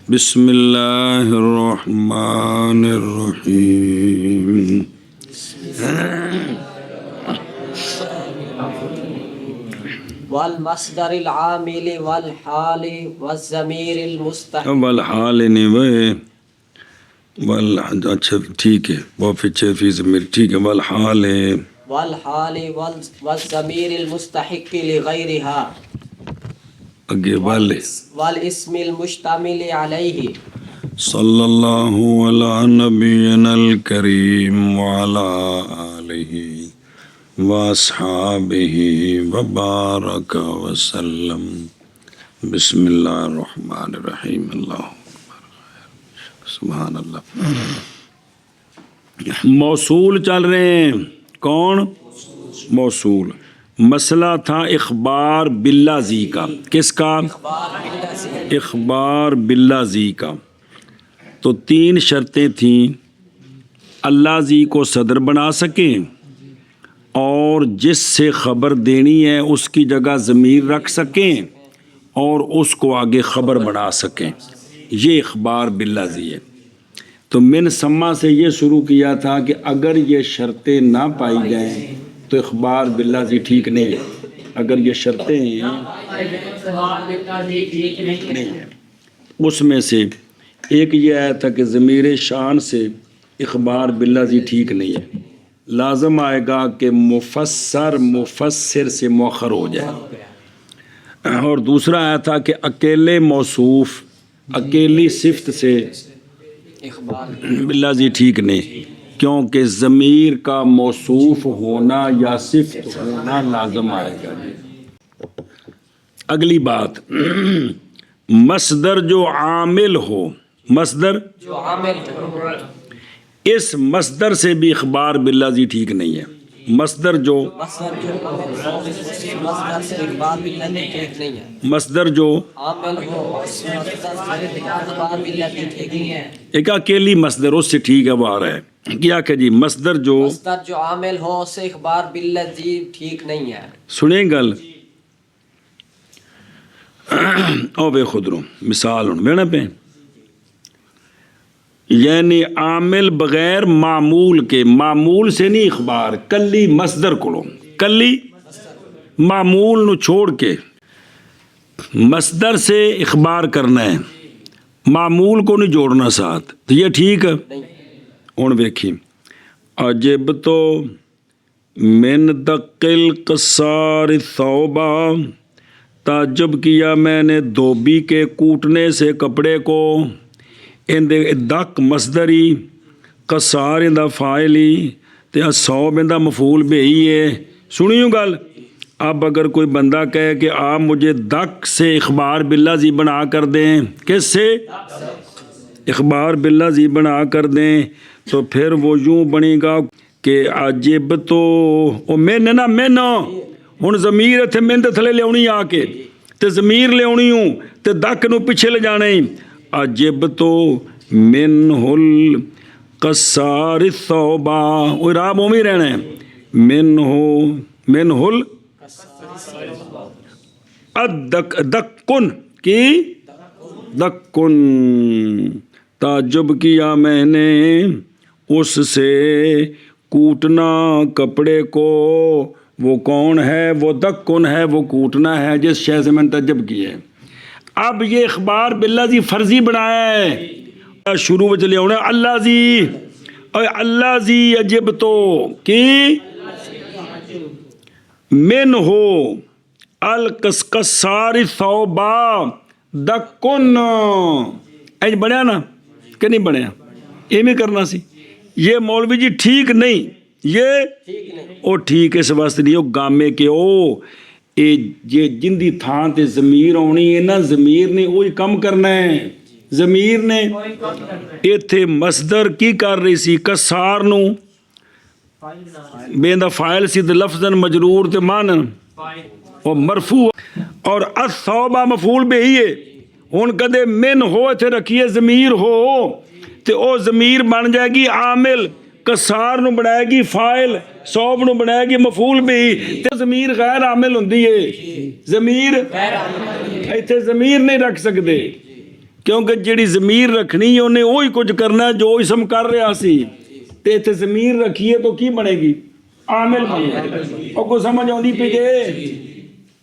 بسم اللہ الرحمن الرحیم والمصدر العامل والحال والضمیر المستحق والحال نہیں اچھا ٹھیک ہے بہت اچھے فی ضمیر ٹھیک ہے والحال والضمیر المستحق لغیرها اگے والے والاسم المشتمل علیہ صلی اللہ علی نبینا الکریم وعلی آلہ واصحابہ وبارک وسلم بسم اللہ الرحمن الرحیم اللہ سبحان اللہ۔ موصول چل رہے ہیں، کون؟ موصول۔ مسئلہ تھا اخبار باللہ کا، کس کا؟ اخبار باللہ کا۔ تو 3 شرطیں تھیں، اللہ زی کو صدر بنا سکیں اور جس سے خبر دینی ہے اس کی جگہ ضمیر رکھ سکیں اور اس کو آگے خبر بنا سکیں، یہ اخبار باللہ ہے۔ تو من سما سے یہ شروع کیا تھا کہ اگر یہ شرطیں نہ پائی جائیں تو اخبار باللہ ٹھیک نہیں ہے۔ اگر یہ شرطیں نہیں ہیں، اس میں سے ایک یہ آیا تھا کہ ضمیر شان سے اخبار باللہ ٹھیک نہیں ہے، لازم آئے گا کہ مفسر سے مؤخر ہو جائے۔ اور دوسرا آیا تھا کہ اکیلے موصوف اکیلی صفت سے باللہ ٹھیک نہیں، کیونکہ ضمیر کا موصوف ہونا یا صفت ہونا لازم آئے گا۔ اگلی بات، مصدر جو عامل ہو، مصدر جو عامل ہو، اس مصدر سے بھی اخبار باللہ ٹھیک نہیں ہے۔ مصدر جو مصدر سے اخبار باللہ ٹھیک نہیں ہے، مصدر جو عامل ہو اخبار باللہ ٹھیک نہیں ہے۔ ایک اکیلی مصدر اس سے ٹھیک ہے، وہ آ رہا ہے کیا کہ جی مصدر جو عامل ہو اس سے اخبار باللہ ٹھیک نہیں ہے۔ سنیں گل او بے خود رو مثال ہوں بینا پہ، یعنی عامل بغیر معمول کے، معمول سے نہیں اخبار، کلی مصدر کو کلی معمول نو چھوڑ کے مصدر سے اخبار کرنا ہے، معمول کو نہیں جوڑنا ساتھ، تو یہ ٹھیک ہے۔ ہوں ویکھی، عجب تو من دق القصار ثوبا، تعجب کیا میں نے دھوبی کے کوٹنے سے کپڑے کو، دق مصدری، قصار دا فاعلی تے ثوب دا مفعول بہی ہے۔ سنیوں گل، اب اگر کوئی بندہ کہے کہ آپ مجھے دق سے اخبار باللہ بنا کر دیں، کس سے؟ اخبار باللہ بنا کر دیں، تو پھر وہ یوں بنے گا کہ عجب تو او میں نہ ہن ضمیر اتھے میں دے تھلے لیاونی آ کے تے ضمیر لیاونی ہوں تے دک نو پیچھے لے جانے، عجب تو منہ القصار الثوبا، وہ راب اومی رہنا ہے، منہ دکن کی دکن، تعجب کیا میں نے اس سے کوٹنا کپڑے کو، وہ کون ہے؟ وہ دکن ہے، وہ کوٹنا ہے جس شے سے میں نے تعجب کیا ہے۔ اب یہ اخبار باللہ فرضی بنایا ہے، شروع میں چلے ہونا اللہ زی، اور اللہ زی عجب تو کی من ہو القصار ثوبا دکن، ایج بنیا نا کہ نہیں بنیا؟ یہ میں کرنا سی، یہ مولوی جی ٹھیک نہیں، یہ او ٹھیک اس واسطے نہیں، او گامے کے او یہ جندی تھان تے ضمیر آنی ہے نا، ضمیر نے وہی کم کرنا ہے، ضمیر نے ایتھے مصدر کی کر رہی سی قصار نو بیندہ فائل سی تے لفظاً مجرور تے مانن اور مرفوع، اور الثوبہ مفعول بہی ہے، ہن کدے من ہو ایتھے رکھیے ضمیر ہو تے او ضمیر بن جائے گی عامل، قصار نو بنائے گی فائل، صوب نو بنائے گی مفعول بھی، تے ضمیر غیر عامل ہوندی ہے، ضمیر ایتھے ضمیر نہیں رکھ سکتے، ਕਿਉਂਕਿ ਜਿਹੜੀ ਜ਼ਮੀਰ ਰੱਖਣੀ ਉਹਨੇ ਉਹੀ ਕੁਝ ਕਰਨਾ ਜੋ ਇਸਮ ਕਰ ਰਿਹਾ ਸੀ ਤੇ ਇੱਥੇ ਜ਼ਮੀਰ ਰੱਖੀਏ ਤਾਂ ਕੀ ਬਣੇਗੀ ਆਮਿਲ ਬਣੇਗੀ ਉਹ ਕੋ ਸਮਝ ਆਉਂਦੀ ਪਈ ਜੇ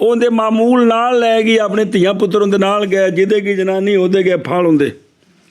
ਉਹਦੇ ਮਾਮੂਲ ਨਾਲ ਲੈ ਗਈ ਆਪਣੇ ਧੀਆਂ ਪੁੱਤਰ ਉਹਦੇ ਨਾਲ ਗਏ ਜਿਹਦੇ ਕੀ ਜਨਾਨੀ ਉਹਦੇ ਗਏ ਫਲ ਹੁੰਦੇ।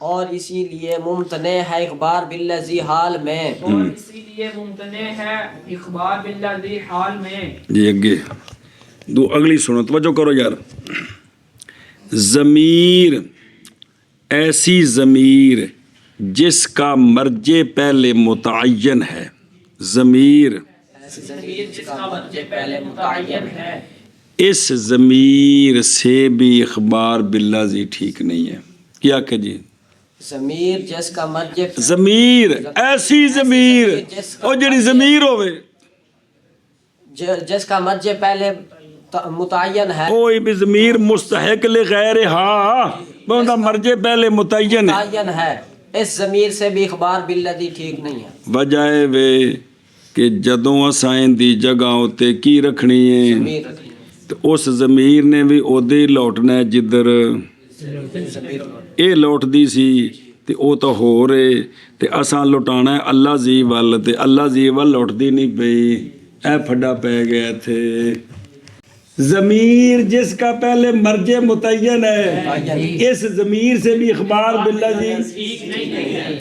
اور اسی لیے ممتنع ہے اخبار باللذی حال میں اور اسی لیے ممتنع ہے اخبار باللذی حال میں جی اگے دو اگلی سنو توجہ کرو یار ضمیر ایسی ضمیر جس کا مرجع پہلے متعین ہے ضمیر ضمیر جس کا مرجع پہلے متعین ہے اس ضمیر سے بھی اخبار باللذی ٹھیک نہیں ہے کیا کہ جی ضمیر جس کا مرجع ضمیر ایسی ضمیر او جڑی ضمیر ہوے جس کا مرجع پہلے متعین ہے کوئی بھی ضمیر مستحق لغیر ہا بندہ مرجع پہلے متعین ہے متعین ہے اس ضمیر سے بھی اخبار باللذی ٹھیک نہیں ہے وجہ وے کہ جدوں اسائیں دی جگہ ہوتے کی رکھنی ہے ضمیر رکھنی تو اس ضمیر نے بھی اودے لوٹنا ہے جدھر اے لوٹ دی سی تے او تو ہو رہے تے اساں لوٹانا ہے اللہ زی ول تے اللہ زی ول لوٹ دی نہیں پئی اے پھڈا پہ گئے تھے ضمیر جس کا پہلے مرجع متعین ہے اس ضمیر سے بھی اخبار باللذی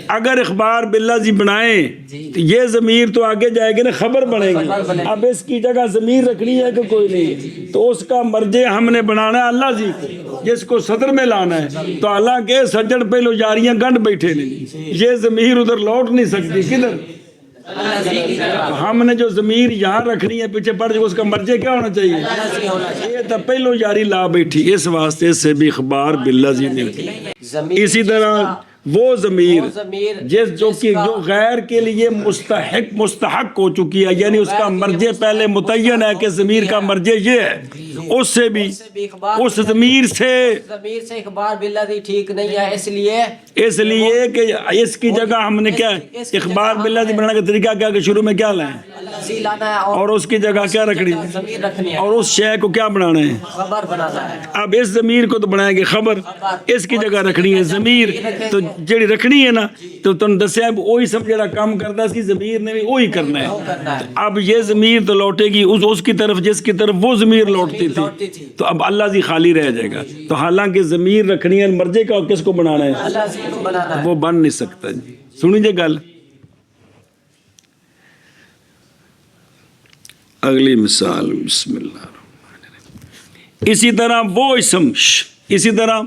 اگر اخبار باللذی بنائیں تو یہ ضمیر تو آگے جائے گی نا خبر بنے گی اب اس کی جگہ ضمیر رکھنی ہے کہ کوئی نہیں تو اس کا مرجع ہم نے بنانا ہے اللہ جی کو جس کو صدر میں لانا ہے تو حالانکہ سجن پہلو جاریاں گنڈ بیٹھے نہیں یہ ضمیر ادھر لوٹ نہیں سکتی کدھر ہم نے جو ضمیر یہاں رکھنی ہے پیچھے پڑ جو اس کا مرجع کیا ہونا چاہیے یہ تو پہلو جاری لا بیٹھی اس واسطے سے بھی اخبار باللذی نہیں اسی طرح وہ ضمیر جس جو کہ جو غیر کے لیے مستحق ہو چکی ہے یعنی اس کا مرجع پہلے متعین ہے کہ ضمیر کا مرجع یہ ہے اس سے بھی اس ضمیر سے اخبار باللذی ٹھیک نہیں ہے اس لیے کہ اس کی جگہ ہم نے کیا اخبار باللذی بنانے کا طریقہ کیا کہ شروع میں کیا لائیں اور اس کی جگہ کیا رکھنی ہے اور اس شے کو کیا بنانا ہے خبر بنانا ہے اب اس ضمیر کو تو بنائیں گے خبر اس کی جگہ رکھنی ہے ضمیر تو جڑی رکھنی ہے نا تو تم دسیا وہی سب جڑا کام کرتا ہے اس کی ضمیر نے بھی وہی کرنا ہے اب یہ ضمیر تو لوٹے گی اس کی طرف جس کی طرف وہ ضمیر لوٹتی تھی تو اب اللہ جی خالی رہ جائے گا تو حالانکہ ضمیر رکھنی ہے مرجع کا کس کو بنانا ہے وہ بن نہیں سکتا جی سنی جی گل اگلی مثال بسم اللہ الرحمن الرحیم اسی طرح وہ اسم اسی طرح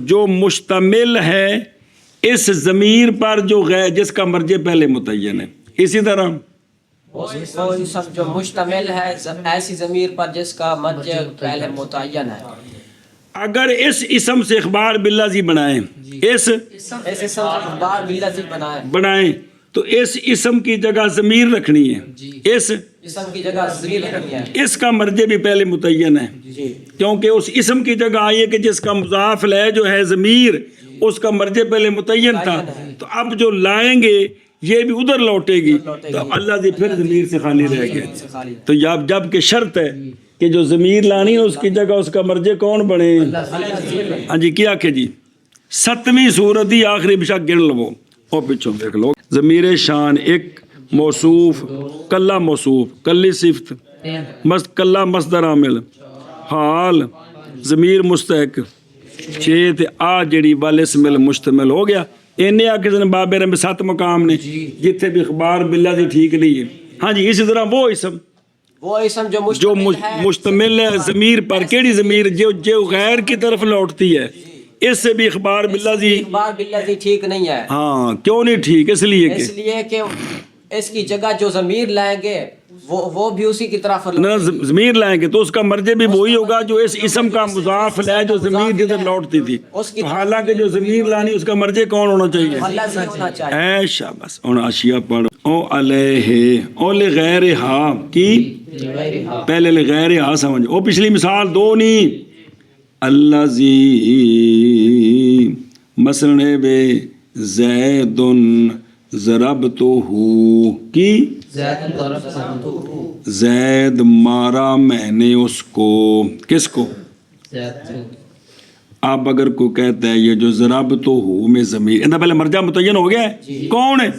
جو مشتمل ہے اس ضمیر پر جو غیر جس کا مرجع پہلے متعین ہے اسی طرح وہ اسم جو مشتمل ہے ایسی ضمیر پر جس کا مرجع پہلے متعین ہے اگر اس اسم سے اخبار باللذی بنائیں اس اسم سے اخبار باللذی بنائیں تو اس اسم کی جگہ ضمیر رکھنی ہے اس اسم کی جگہ ضمیر رکھنی ہے اس کا مرجع بھی پہلے متعین ہے کیونکہ اس اسم کی جگہ آئی ہے کہ جس کا مضاف لے جو ہے ضمیر اس کا مرجع پہلے متعین تھا تو اب جو لائیں گے یہ بھی ادھر لوٹے گی تو اللہ جی پھر ضمیر سے خالی رہ گئے تو جب کہ شرط ہے کہ جو ضمیر لانی ہے اس کی جگہ اس کا مرجع کون بنے ہاں جی کیا کہ جی 7ویں سورت ہی آخری بشک گن لو اور پچھوں دیکھ لو ضمیر شان ایک موصوف کلا موصوف کلی صفت کلا مصدر عامل حال ضمیر مستحق 6 تے آ جڑی وال اسم مشتمل ہو گیا انہیں آکے سے بابے رہے 7 مقام نے جتنے بھی اخبار باللذی ٹھیک نہیں ہے ہاں جی اسی طرح وہ اسم جو مشتمل ہے ضمیر پر کیڑی ضمیر جو غیر کی طرف لوٹتی ہے اس سے بھی اخبار باللذی ٹھیک نہیں ہے ہاں کیوں نہیں ٹھیک اس لیے کہ اس کی جگہ جو ضمیر لائیں گے وہ بھی اسی کی طرف ضمیر لائیں گے تو اس کا مرجع بھی وہی ہوگا جو اس اسم کا مضاف لے جو ضمیر جدھر لوٹتی تھی تو حالانکہ جو ضمیر لانی اس کا مرجع کون ہونا چاہیے اے شاباش ان اشیاء پڑھ او علیہ او لغیر ہا کی پہلے لغیر ہا سمجھ او پچھلی مثال 2 نہیں اللہ زی مثلا بے زید ضربتہ کی زید مارا میں نے اس کو کس کو آپ اگر کوئی کہتا ہے یہ جو ضربتہ میں ضمیر اندھا پہلے مرجع متعین ہو گیا ہے کون ہے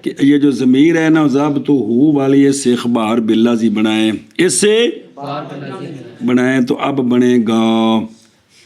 کہ یہ جو ضمیر ہے نا ضربتہ والی اس سے اخبار باللذی بنائیں اس سے بنائیں تو اب بنے گا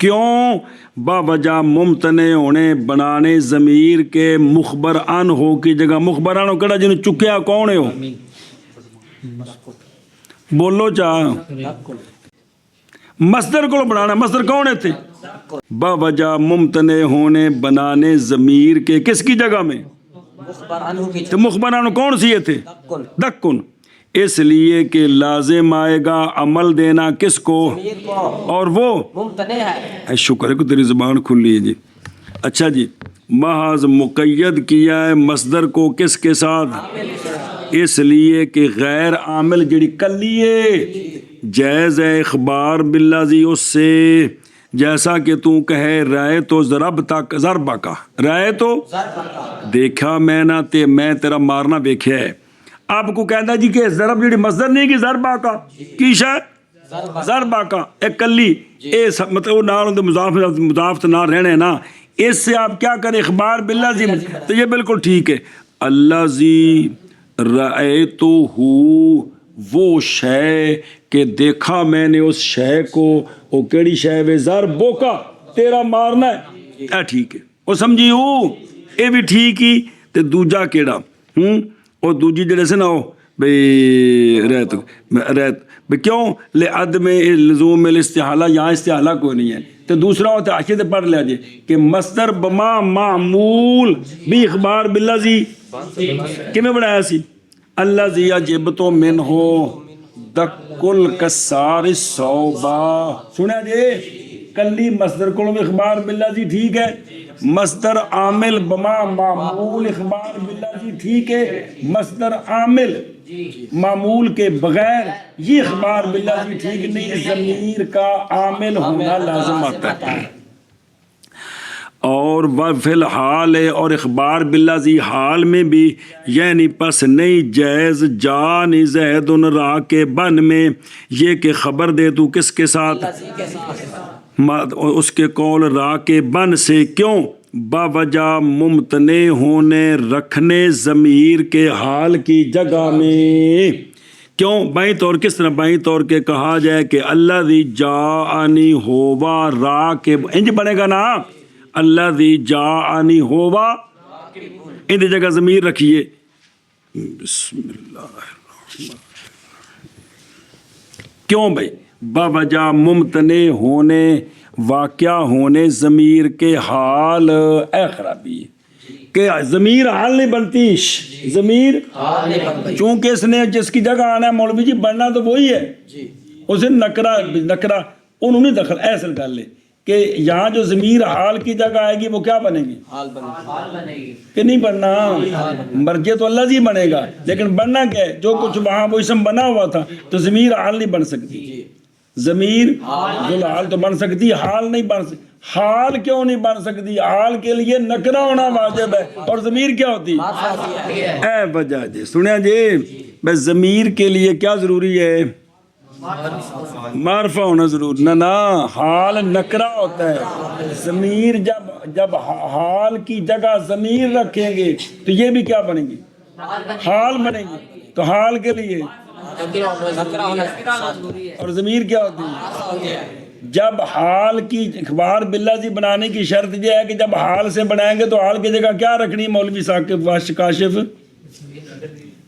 کیوں؟ باوجہ ممتنے ہونے بنانے ضمیر کے مخبر ان ہو کی جگہ مخبر ان ہو کہڑا جنہوں چکیا کون ہے ہو بولو چاہ مصدر کو بنانا مصدر کون ہے تھے باوجہ ممتنے ہونے بنانے ضمیر کے کس کی جگہ میں مخبر عنہ کی تو مخبر ان کون سی تھے دکن دکن اس لیے کہ لازم آئے گا عمل دینا کس کو ضمیر کو اور وہ ممتنع ہے اے شکر ہے کہ تیری زبان کھلی ہے جی اچھا جی محض مقید کیا ہے مصدر کو کس کے ساتھ اس لیے کہ غیر عامل جڑی کلیے جائز ہے اخبار باللذی اس سے جیسا کہ تو کہے رائے تو ضرب تک ضربہ کا رائے تو دیکھا میں نہ تے میں تیرا مارنا دیکھا ہے آپ کو کہتا جی کہ ضرب جڑی مصدر نہیں کہ ضربہ کا کی شاید ضربہ کا ایک کلی اے مطلب وہ نال مضاف نہ رہنے نا اس سے آپ کیا کریں اخبار باللذی تو یہ بالکل ٹھیک ہے اللذی رأیتہ وہ شے کہ دیکھا میں نے اس شے کو وہ کیڑی شے وے ضربو کا تیرا مارنا ہے اے ٹھیک ہے وہ سمجھی ہو اے بھی ٹھیک ہی تے دوجا کیڑا اور دوجی جڑے سے نہ ہو بھئی رہت بھئی کیوں لعدم لزوم الاستحالہ یہاں استحالہ کوئی نہیں ہے تو دوسرا ہوتا ہے آخر پڑھ لیا جی کہ مصدر بما معمول بھی اخبار باللذی کیوں بڑھایا سی اللذی یجب من ہو دکل کسار الصوبہ سنیا جی کلی مصدر کو اخبار باللذی ٹھیک ہے مصدر عامل بما معمول اخبار باللذی ٹھیک ہے مصدر عامل معمول کے بغیر یہ اخبار باللذی ٹھیک نہیں ضمیر کا عامل ہونا لازم آتا ہے اور فی الحال ہے اور اخبار باللذی حال میں بھی یعنی پس نہیں جائز جان زید را کے بن میں یہ کہ خبر دے تو کس کے ساتھ اس کے قول را کے بن سے کیوں باوجہ ممتنے ہونے رکھنے ضمیر کے حال کی جگہ میں کیوں بائیں طور کس طرح بائیں طور کے کہا جائے کہ اللہ دی جاءنی ہوا را کے انج بنے گا نا اللہ دی جاءنی ہوا ان دی جگہ ضمیر رکھیے بسم اللہ الرحمن کیوں بھائی باوجہ ممتنے ہونے واقع ہونے ضمیر کے حال اے خرابی کہ ضمیر حال نہیں بنتی ضمیر چونکہ اس نے جس کی جگہ آنا ہے مولوی جی بننا تو وہی ہے اسے نکرہ انہوں نے دخل ایسا کر لے کہ یہاں جو ضمیر حال کی جگہ آئے گی وہ کیا بنے گی حال بنے گی کہ نہیں بننا مرجع تو اللہ جی بنے گا لیکن بننا کیا ہے جو کچھ وہاں وہ اسم بنا ہوا تھا تو ضمیر حال نہیں بن سکتی ضمیر حال تو بن سکتی حال نہیں بن سکتی حال کیوں نہیں بن سکتی حال کے لیے نکرہ ہونا واجب ہے اور ضمیر کیا ہوتی اے وجہ جی سنیا جی بس ضمیر کے لیے کیا ضروری ہے معرفہ ہونا ضرور نہ حال نکرہ ہوتا ہے ضمیر جب حال کی جگہ ضمیر رکھیں گے تو یہ بھی کیا بنے گی حال بنے گی تو حال کے لیے اور ضمیر کیا ہوتی ہے جب حال کی اخبار باللذی بنانے کی شرط یہ ہے کہ جب حال سے بنائیں گے تو حال کی جگہ کیا رکھنی مولوی ثاقب کاشف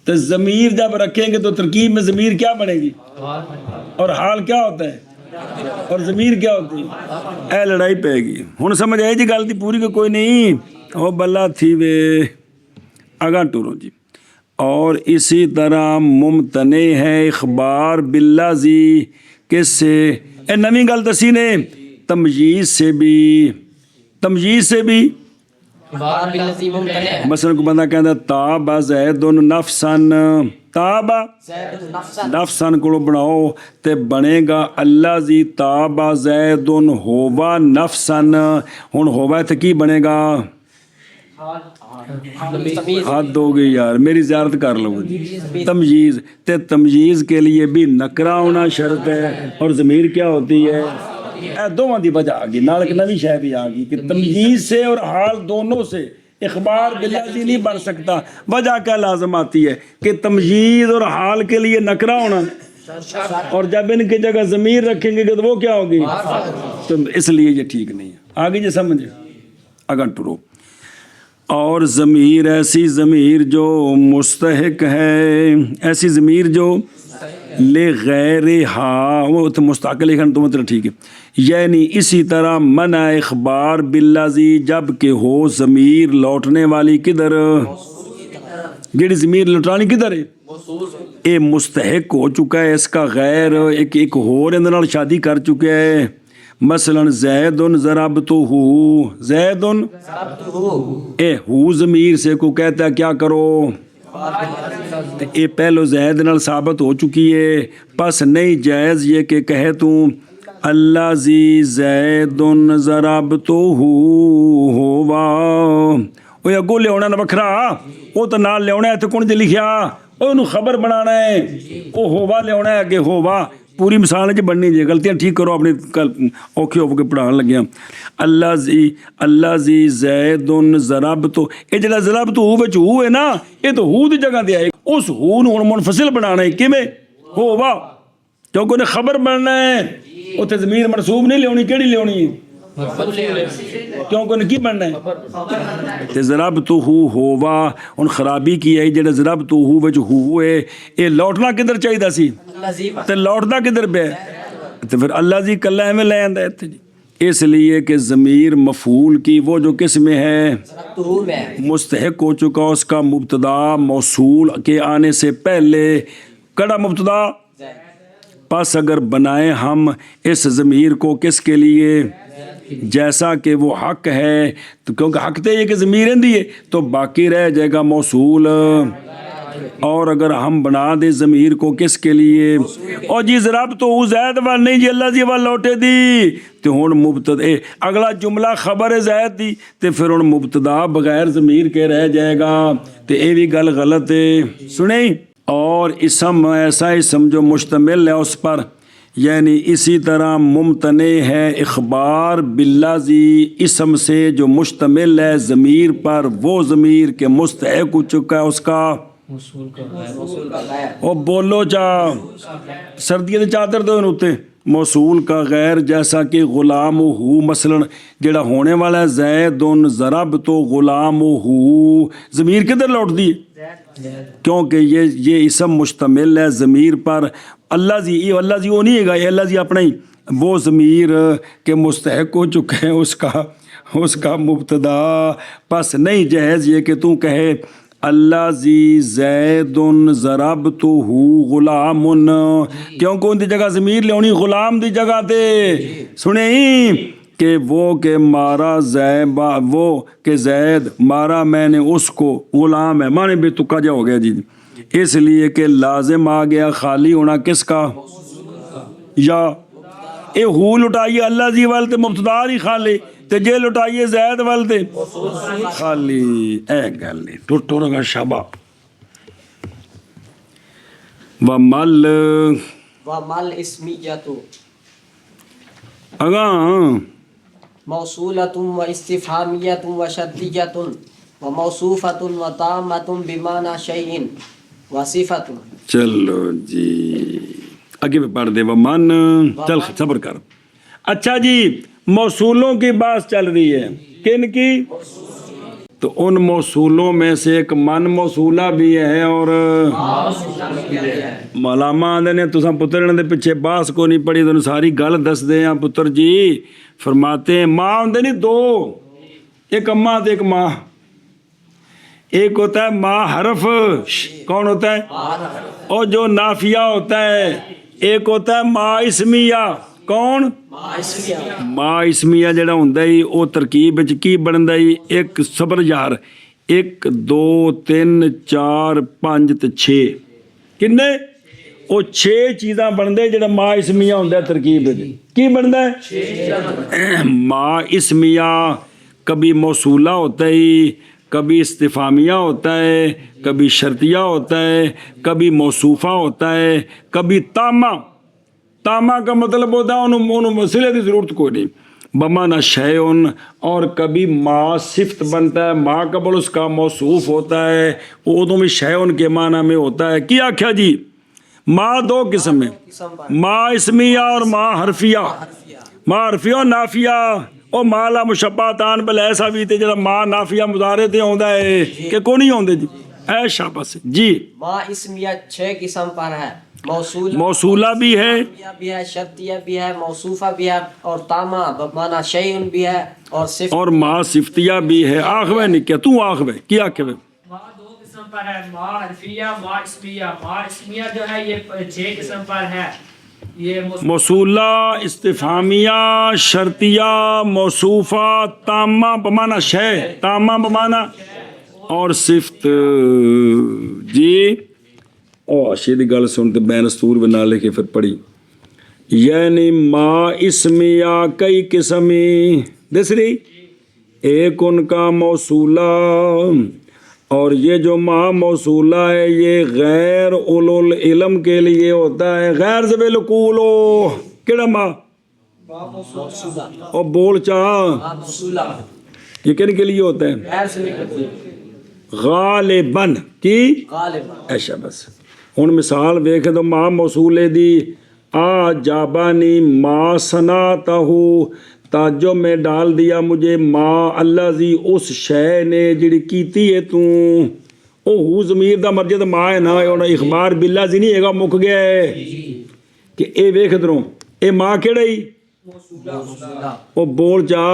تو ضمیر جب رکھیں گے تو ترکیب میں ضمیر کیا بنے گی اور حال کیا ہوتا ہے اور ضمیر کیا ہوتی ہے اے لڑائی پہ گی ہن سمجھ آئی جی گل دی پوری کہ کوئی نہیں او بلا تھی وے آگاہ ٹورو جی اور اسی طرح ممتنے ہے اخبار باللذی کس سے اے نویں گل دسی نے تمجیز سے بھی مثلا کو بندہ کہتا تاب زید نفسن تاب نفسن کو بناؤ تے بنے گا اللہ زی تاب زید ہوا نفسن ہن ہوا تے کی بنے گا حد ہو گئی یار میری زیارت کر لو تمجیز تے تمجیز کے لیے بھی نکرہ ہونا شرط ہے اور ضمیر کیا ہوتی ہے اے دونوں دی وجہ آگی نال ایک نوی شے بھی آگی کہ تمجیز سے اور حال دونوں سے اخبار باللذی نہیں بن سکتا وجہ کیا لازم آتی ہے کہ تمجیز اور حال کے لیے نکرہ ہونا اور جب ان کی جگہ ضمیر رکھیں گے تو وہ کیا ہوگی؟ تو اس لیے یہ ٹھیک نہیں ہے. آگے یہ سمجھے اگر ٹرو. اور ضمیر ایسی ضمیر جو مستحق ہے، ایسی ضمیر جو لے غیر ہاں، وہ تو مستحق لکھن تو مطلب ٹھیک ہے. یعنی اسی طرح منع اخبار باللذی، جب کہ ہو ضمیر لوٹنے والی کدھر، جیڑی ضمیر لوٹانی کدھر ہے، اے مستحق ہو چکا ہے اس کا غیر، ایک ہور اندر نال شادی کر چکا ہے. مثلا زید ضربتہ، زید اے ہو ضمیر سے کو کہتا ہے کیا کرو، تو اے پہلو زید نال ثابت ہو چکی ہے. پس نہیں جائز یہ کہ کہے تو اللہ زی زید ضربتہ ہوا، وہ اگو لیا نہ بکھرا، وہ تو نال لیا ہے تو کون جی لکھیا، وہ خبر بنانا ہے، وہ ہوا لیا اگے ہوا. پوری مثال چ بننی جی، غلطیاں ٹھیک کرو اپنی، اوکھے ہو کے پڑھان لگیا. اللہ زی زید ضربتہ، یہ جڑا ضربتہ ہو ہے نا، یہ تو ہو دی جگہ تے آئے، اس ہو نوں منفصل بنانا ہے کیویں، ہوا، کیونکہ انہیں خبر بننا ہے. اتنے ضمیر منصوب نہیں لیونی، کیڑی لیونی ہے، کیونکہ انہیں کی بننا ہے. تے ضربتہ ہوا، ان خرابی کی ہے جڑا ضربتہ وچ ہوئے، یہ لوٹنا کدھر چاہیے سی تے لوٹنا کدھر پہ، تو پھر اللہ جی کلا ایویں لے آندا ہے جی. اس لیے کہ ضمیر مفعول کی وہ جو کس میں ہے، مستحق ہو چکا، اس کا مبتدا موصول کے آنے سے پہلے کڑا مبتدا. پس اگر بنائیں ہم اس ضمیر کو کس کے لیے، جیسا کہ وہ حق ہے، تو کیونکہ حق تے یہ کہ ضمیر اندی ہے تو باقی رہ جائے گا موصول. اور اگر ہم بنا دے ضمیر کو کس کے لیے، اور جی ضربتہ زید وال نہیں جی اللہ جی وال لوٹے دی، تو ہن مبتدا اگلا جملہ خبر زید دی، تے پھر ہن مبتدا بغیر ضمیر کے رہ جائے گا، تے یہ بھی گل غلط ہے. سنیں، اور اسم ایسا اسم جو مشتمل ہے اس پر، یعنی اسی طرح ممتنع ہے اخبار باللذی اسم سے جو مشتمل ہے ضمیر پر، وہ ضمیر کے مستحق ہو چکا ہے اس کا او بولو چا سردی دے چادر دو نوتے موصول کا غیر، جیسا کہ غلام ہو، مثلا جڑا ہونے والا ہے زید ضرب تو غلام ہو، ضمیر کدھر لوٹ دی، کیونکہ یہ اسم مشتمل ہے ضمیر پر. اللہ جی یہ اللہ جی وہ نہیں ہے گا، یہ اللہ جی اپنا ہی وہ ضمیر کے مستحق ہو چکے ہیں اس کا مبتدا. پس نہیں جائز یہ کہ تو کہے اللہ زی زید ضربتہ غلام، کیونکہ ان دی جگہ ضمیر لونی غلام دی جگہ تے. سنیں کہ وہ کہ مارا وہ کہ زید مارا میں نے اس کو، غلام ہے مانے بے تکا جا ہو گیا جی، اس لیے کہ لازم آ گیا خالی ہونا کس کا، یا اے ہو لٹائیے اللہ جی وال تے مبتدا ہی خالی، تے جے لٹائیے زید وال تے خالی. اے گل نہیں ٹوٹو رگا شابا. ومل اسمیت اگاں موصولۃ و استفہامیۃ و شرطیۃ و موصوفۃ و تامۃ بمعنی شیء و صفۃ. چلو جی آگے پہ پڑھ دے. ومن، چل صبر کر. اچھا جی موصولوں کی بات چل رہی ہے، کن کی، تو ان موصولوں میں سے ایک من موصولہ بھی ہے اور مالاما آدھے نے تساں پتر دے پیچھے باس کو نہیں پڑھی تو ساری گل دس دے ہیں پتر جی. فرماتے ہیں ماں ہوندے نہیں دو، ایک اماں تے ایک ماں. ایک ہوتا ہے ماں حرف، کون ہوتا ہے، اور جو نافیہ ہوتا ہے. ایک ہوتا ہے ماں اسمیہ، کون، ماں اسمیہ جڑا ہوندا ہی او ترکیب وچ کی بندا ہی، ایک صبر یار، 1 2 3 4 5 تے 6 کنے، او 6 چیزاں بندے جڑا ماں اسمیہ ہوندا ہے ترکیب وچ. کی بندا ہے ماں اسمیہ، کبھی موصولہ ہوتا ہے، کبھی استفہامیہ ہوتا ہے، کبھی شرطیہ ہوتا ہے، کبھی موصوفہ ہوتا ہے، کبھی تامہ. تامہ کا مطلب ہوتا ہے انہوں صلے کی ضرورت کوئی نہیں، بمعنی شیء. اور کبھی ما صفت بنتا ہے، ما قبل اس کا موصوف ہوتا ہے، وہ ادوں میں شیء کے معنی میں ہوتا ہے. کیا آکھیا جی ماں دو قسم ہے، قسم پر ماں اسمیہ اور ماں حرفیہ۔ ماں حرفیہ اور نافیہ، او مالا مشباتان بل ایسا بھی تے جڑا ماں نافیہ مضارع تے ہوندا ہے کہ کو نہیں ہوندے جی، اے شاباش جی۔ ماں اسمیہ 6 قسم پر ہے، موصولہ بھی ہے، بھی ہے، شرطیہ بھی ہے، موصوفہ بھی ہے، اور تامہ بمعنی شیئن بھی ہے، اور صفت اور ماں صفتیہ بھی ہے۔ آخوے نہیں کیا تو آخوے کیا کہ ماں دو قسم پر ہے، ماں حرفیہ، ماں اسمیہ۔ ماں اسمیہ جو ہے یہ 6 قسم پر ہے، یہ موصولہ، استفہامیہ، شرطیہ، موصوفہ، تامہ بمعنی شے، تامہ بمعنی اور صفت جی۔ او شیدی گل سنتے بین استور بنا لے کے پھر پڑھی، یعنی ماں اسمیہ کئی قسمی دوسری، ایک ان کا موصولہ، اور یہ جو ماں موصولہ ہے یہ غیر اولو العلم کے لیے ہوتا ہے، غیر ذوی العقول ہو کیڑا ماں اور بول چاہ موصولہ یہ کن کے لیے ہوتا ہے؟ غیر سے بھی غالباً کی غالب ایشا بس ہن مثال ویکھے تو ماں موصولے دی آ جابانی ما صنعتہو، تعجب میں ڈال دیا مجھے ما اللہ زی اس شے نے جڑی کیتی ہے تو، او ہو ضمیر دا مرجع ما ہے نا، اخبار باللہ زی نہیں ہے گا، مک گیا ہے کہ اے ویکھ دروں اے ما کیڑا ہی او بول جا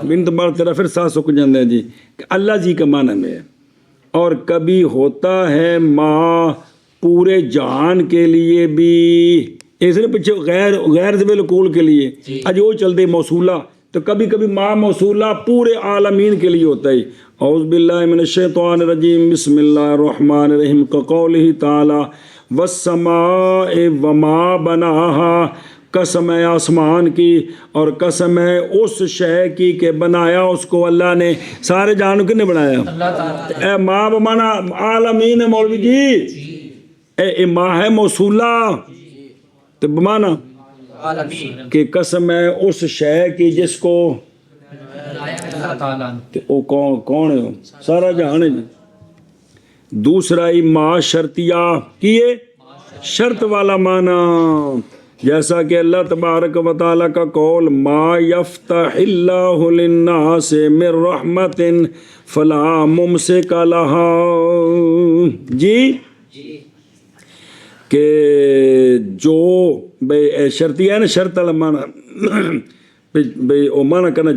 بنت بار تیرا پھر سا سک جاندے جی کہ اللہ جی کا معنی میں ہے۔ اور کبھی ہوتا ہے ما پورے جہان کے لیے بھی، اس نے پیچھے غیر ذوی العقول کے لیے اج وہ چل دے موصولہ، تو کبھی کبھی ما موصولہ پورے عالمین کے لیے ہوتا ہے۔ اعوذ باللہ من الشیطان الرجیم، بسم اللہ الرحمن الرحیم، قولہ تعالی والسماء وما بناہا، قسم ہے آسمان کی اور قسم ہے اس شے کی کہ بنایا اس کو اللہ نے، سارے جہان کنے بنایا؟ اللہ تعالی۔ اے ما بمانا عالمین ہے مولوی جی، اے ما ہے موصولہ تو بمانا کہ قسم ہے اس شے کی جس کو او کون ہے؟ سارا جہان ہے جی۔ دوسرا ہی ما شرطیہ کیے شرط والا معنی، جیسا کہ اللہ تبارک و تعالی کا قول ما یفتح اللہ للناس من رحمت فلا ممسک لہا جی، کہ جو بے شرطی ہے نا، شرط والا معنی بے او معنی کرنا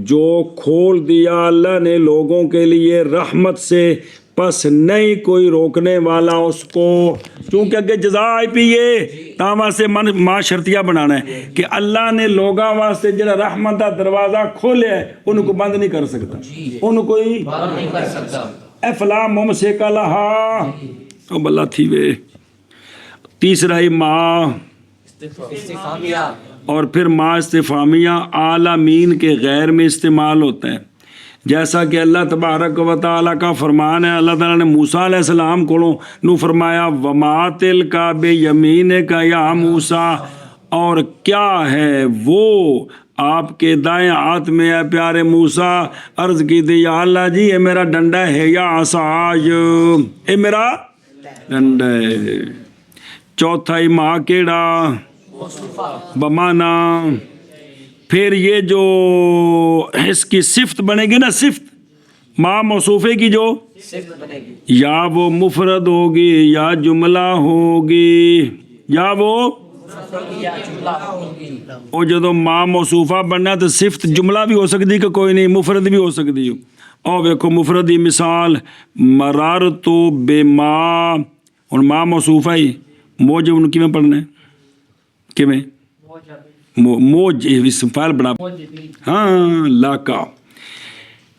جو کھول دیا اللہ نے لوگوں کے لیے رحمت سے، پس نہیں کوئی روکنے والا اس کو، چونکہ اگے جزا آئی پیے تاں واسطے ماں شرطیہ بنانا ہے کہ اللہ نے لوگاں واسطے جڑا رحمت دا دروازہ کھولیا ہے انہوں کو بند نہیں کر سکتا، انہوں کوئی بند نہیں کر سکتا۔ اے فلا ممسک لہا او بلا تھی وے۔ تیسرا ہی ماں استفہامیہ، اور پھر ماں استفہامیہ عالمین کے غیر میں استعمال ہوتا ہے، جیسا کہ اللہ تبارک و تعالیٰ کا فرمان ہے، اللہ تعالیٰ نے موسیٰ علیہ السلام کو نو فرمایا وَمَا تِلْكَ بِيَمِينِكَ يَا موسیٰ، اور کیا ہے وہ آپ کے دائیں ہاتھ میں ہے پیارے موسیٰ؟ عرض کی تھی یا اللہ جی یہ میرا ڈنڈا ہے، یا عصای اے میرا ڈنڈا ہے۔ چوتھا ہی ماں کیڑا بمانا، پھر یہ جو اس کی صفت بنے گی نا، صفت ماں موصوفے کی جو صفت بنے گی، یا وہ مفرد ہوگی یا جملہ ہوگی، یا وہ او جدو ماں موصوفہ بننا تو صفت جملہ بھی ہو سکتی کہ کوئی نہیں، مفرد بھی ہو سکتی۔ اور ویکھو مفرد دی مثال مررت بما، اور ماں موصوفہ ہی موجب ان کی میں پڑھنا ہے کہ میں موج اسم فاعل بنا، ہاں لاکا،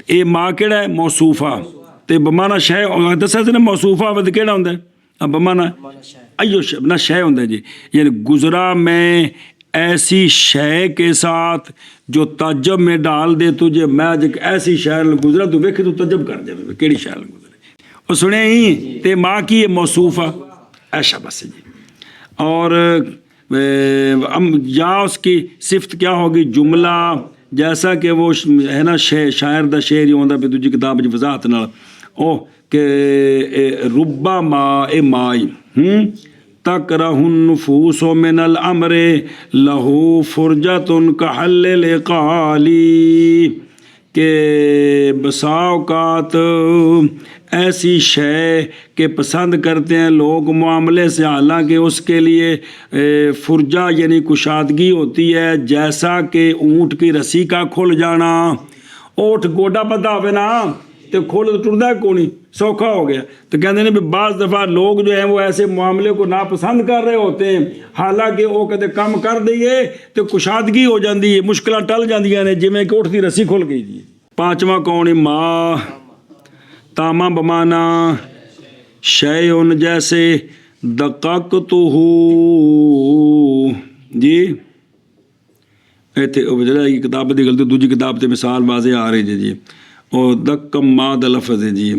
اے ماں کیڑا ہے موصوفہ تے بمانا شے، دسا تے موصوفہ ود کیڑا ہوندا ہے؟ اب بمانا ایو شے نہ شے ہوندا ہے جی، یعنی گزرا میں ایسی شے کے ساتھ جو تعجب میں ڈال دے تجھے، میں اج ایک ایسی شے گزرا تو ویکھے تو تعجب کر جائے کیڑی شے گزرے، او سنے ہی تے ماں کی ہے موصوفہ ایسا بس جی۔ اور یا اس کی صفت کیا ہوگی؟ جملہ، جیسا کہ وہ ہے نا شاعر دا شعر ہی ہوندا پہ دوجی کتاب جی وضاحت نال، او کہ ربا ما اے مائی تکرہ النفوس من الامر لہ فرجۃ کحل القالی، کہ بسا اوقات ایسی شے کہ پسند کرتے ہیں لوگ معاملے سے، حالانکہ اس کے لیے فرجہ یعنی کشادگی ہوتی ہے، جیسا کہ اونٹ کی رسی کا کھل جانا۔ اونٹ گوڈا پتا ہوئے نا تو کھول تو ٹردا کو نہیں، سوکھا ہو گیا۔ تو کہتے ہیں بھی بعض دفعہ لوگ جو ہیں وہ ایسے معاملے کو ناپسند کر رہے ہوتے ہیں، حالانکہ وہ کہتے کم کر دئیے تو کشادگی ہو جاتی ہے، مشکلیں ٹل جاندیاں نے، جی میں کہ اٹھتی رسی کھل گئی جی۔ پانچواں کون؟ ما تاما بمانا شیء، جیسے دققتہ جی، یہ کتاب دی غلطی، دوسری کتاب تے مثال واضح آ رہی جی، اور دکم ما دا لفظ ہے جی،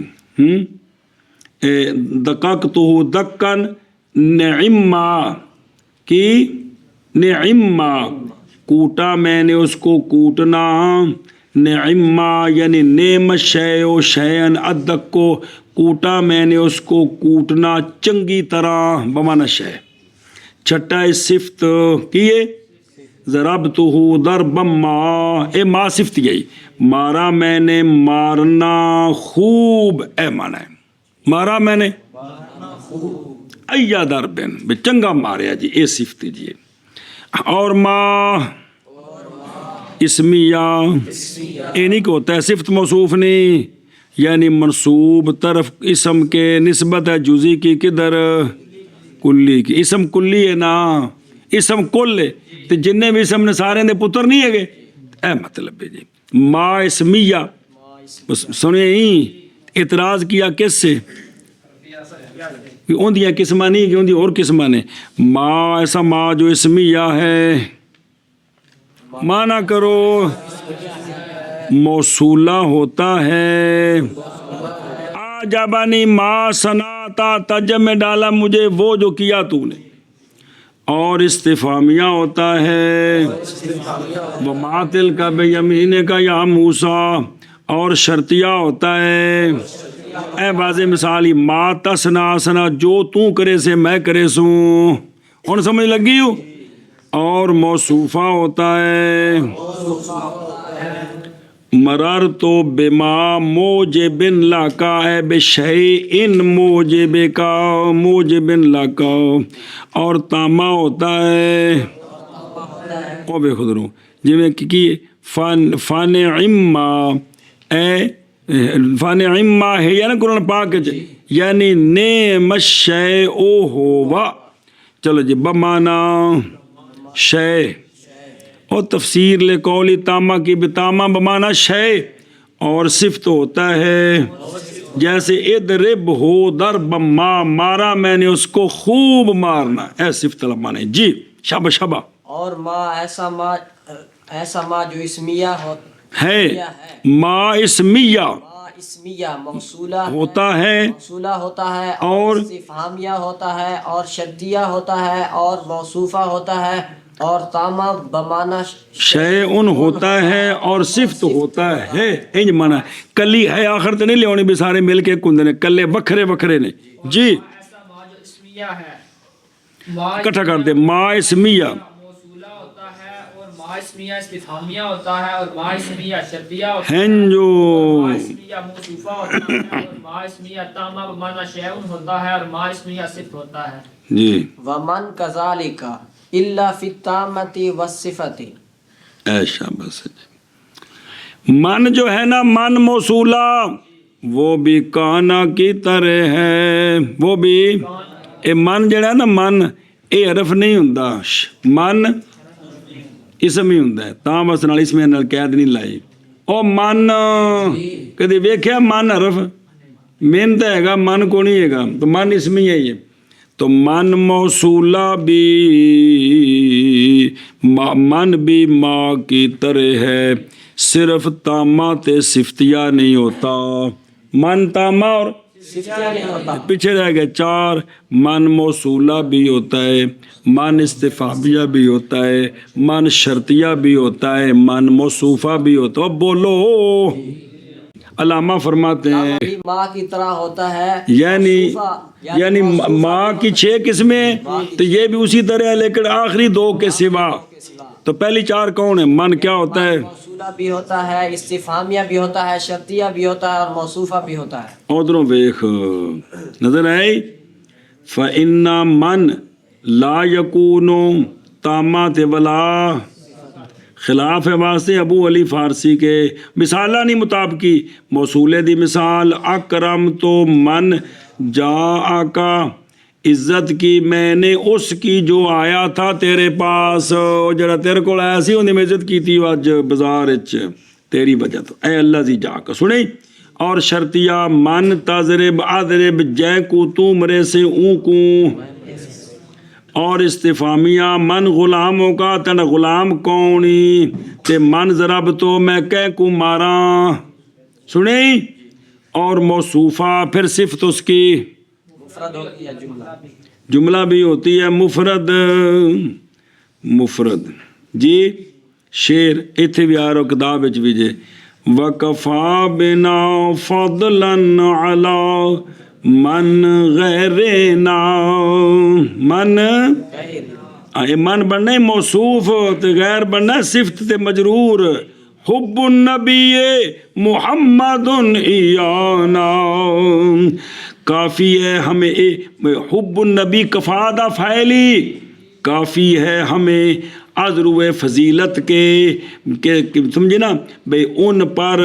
دققتہ دکن نعما کی نعما، کوٹا میں نے اس کو کوٹنا، نعما یعنی نعم شیء شیئن ادک کو کوٹا میں نے اس کو کوٹنا چنگی طرح، بمانا شے۔ چھٹا صفت کیے ضربتہ ضربا ما، اے ما صفت گئی، مارا میں نے مارنا خوب، اے مانا ہے مارا میں نے ایا ضربن، بے چنگا ماریا جی، اے صفت جی۔ اور ما اسمیہ، اے نہیں کہ ہوتا ہے صفت موصوف نہیں، یعنی منصوب طرف اسم کے، نسبت ہے جزئی کی کدھر؟ کلی کی۔ اسم کلی ہے نا، اسم کل ہے، تو جننے بھی اسم نے سارے دے پتر نہیں ہے گے، اے مطلب ہے جی۔ ما اسمیہ سنے ہی اعتراض کیا کس سے؟ ان دیا قسمہ نہیں کہ ان دی اور قسمہ نے۔ ما ایسا ما جو اسمیہ ہے، مانا کرو موصولہ ہوتا ہے، آجابانی ما صنعتا، تجب میں ڈالا مجھے وہ جو کیا تو نے، اور استفہامیہ ہوتا ہے، وما تلک بیمینک یا موسیٰ، اور شرطیہ ہوتا ہے، اے واضح مثالی ما تسنا سنا، جو تو کرے سے میں کرے سوں، ان سمجھ لگی ہو، اور موصوفہ ہوتا ہے، مررت بما موجب لکا، اے بشیء موجب کا موجب لکا، اور تامہ ہوتا ہے، او بے خود رو جی میں کی فن عما، اے فن عما ہے یا نا قرآن پاک یعنی نعم الشیء ہوا، چلو جی بمانا شے، اور تفسیر لے قولی تامہ کی بتامہ بمانا شے، اور صفت ہوتا ہے جیسے اضرب ہو ضرب ما، مارا میں نے اس کو خوب مارنا، اے صفت لمانے جی۔ شابہ شابہ۔ اور ما ایسا ما جو اسمیہ ہے، ما اسمیہ اسمیہ موصولہ ہوتا ہے، موصولہ ہوتا ہے، اور استفہامیہ ہوتا ہے، اور شرطیہ ہوتا ہے، اور موصوفہ ہوتا ہے، اور تامہ بمانا شیء ہوتا ہے، اور صفت ہوتا ہے، انج مانا کلی ہے آخر تے نہیں لیونی بھی سارے مل کے کندے نے، کلے وکھرے وکھرے نے جی۔ ایسا ما جو اسمیہ ہے، اکٹھا کر دے، ما اسمیہ موصولہ ہوتا ہے، اور ما اسمیہ استفہامیہ ہوتا ہے، اور ما اسمیہ شرطیہ ہوتا ہے، ہیں جو ما اسمیہ موصوفہ ہوتا ہے، اور ما اسمیہ تامہ بمانا شیء ہوتا ہے، اور ما اسمیہ صفت ہوتا ہے جی۔ ومن کذالک الا فی التامۃ والصفۃ، اے شاباش۔ من جو ہے نا، من موصولہ، وہ بھی کانا کی طرح ہے، وہ بھی اے من جڑا ہے نا، من اے حرف نہیں ہوندا، من اسم ہی ہوندا ہے، تاں بس نال اسم نال قید نہیں لائی۔ او من کدی ویکھیا من حرف؟ من تے ہے گا، من کو نہیں ہے گا، تو من اسم ہی ہے یہ، تو من موصولہ بھی، من بھی ماں کی طرح ہے، صرف تامہ تے صفتیہ نہیں ہوتا، من تامہ اور پیچھے رہ گئے چار، من موصولہ بھی ہوتا ہے، من استفہامیہ بھی ہوتا ہے، من شرطیہ بھی ہوتا ہے، من موصوفہ بھی ہوتا ہے، بولو علامہ فرماتے ہیں بھی ماں کی طرح ہوتا ہے، یعنی ماں کی 6 قسمیں تو یہ بھی اسی طرح ہے، لیکن آخری 2 کے سوا تو پہلی 4 کون ہیں؟ من کیا ہوتا ہے؟ موصولہ بھی ہوتا ہے، استفہامیہ بھی ہوتا ہے، شرطیہ بھی ہوتا ہے اور موصوفہ بھی ہوتا ہے۔ ادھروں ویخ نظر آئی فَإِنَّ مَن لا یکون تامات ولا، خلاف ہے واسطے ابو علی فارسی کے مثالہ نہیں مطابقی موصولے دی مثال اکرم تو من جا آکا، عزت کی میں نے اس کی جو آیا تھا تیرے پاس، جڑا تیرے کو آیا سی انہیں میں عزت کی تھی اج بازار اچ تیری وجہ تو اے اللہ دی جا کا سنیں۔ اور شرطیہ من تضرب اضرب جے کو تو مرے سے اون کو، اور استفامیہ من غلاموں کا تن غلام کونی تے من ضرب تو میں کہہ کو ماراں، سنیں۔ اور موصوفہ پھر صفت اس کی مفرد ہوتی ہے جملہ، جملہ بھی ہوتی ہے مفرد جی۔ شعر اتھے بھی آ رہا کتاب وچ بھی جے وَكَفَى بِنَا فَضْلًا عَلَى من غیرنا، من بننا ہے موصوف تے غیر بننا ہے صفت تے مجرور۔ حب النبی محمد ایانا، کافی ہے ہمیں حب النبی کفادہ فعلی، کافی ہے ہمیں عذرو فضیلت کے سمجھے نا بھئی ان پر،